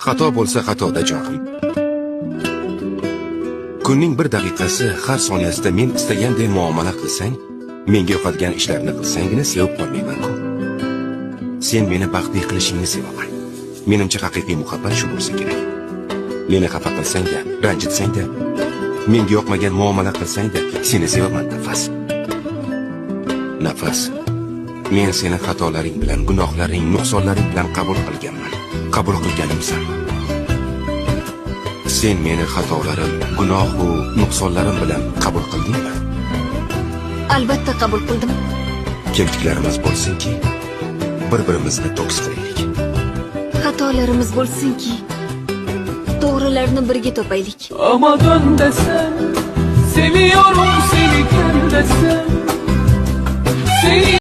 Xato bo'lsa xatoda jonim. Kunning bir daqiqasi har soniyasida men istaganday muomala qilsang, menga yoqadigan ishlarni qilsangina sevib qolmayman-ku. Sen meni baxtli qilishingni sevaman. Menimcha haqiqiy muhabbat shu bo'lsa kerak. Meni xafa qilsang-da, ranjitsang-da, menga yoqmagan muomala qilsang-da, seni sevaman Nafas. Nafas, men seni xatolaring bilan, gunohlaring, nuqsonlaring bilan qabul qilganman. Qabul qilganimsan. Sen meni xatolarim, gunoh va nuqsonlarim bilan qabul qildingmi? Albatta qabul qildim. Kemtiklarimiz bo'lsinki, bir-birimizni to'kis qilaylik. Xatolarimiz bo'lsinki, to'g'rilarni birga topaylik. Ama dön desem, seviyorum seni gel desem, seni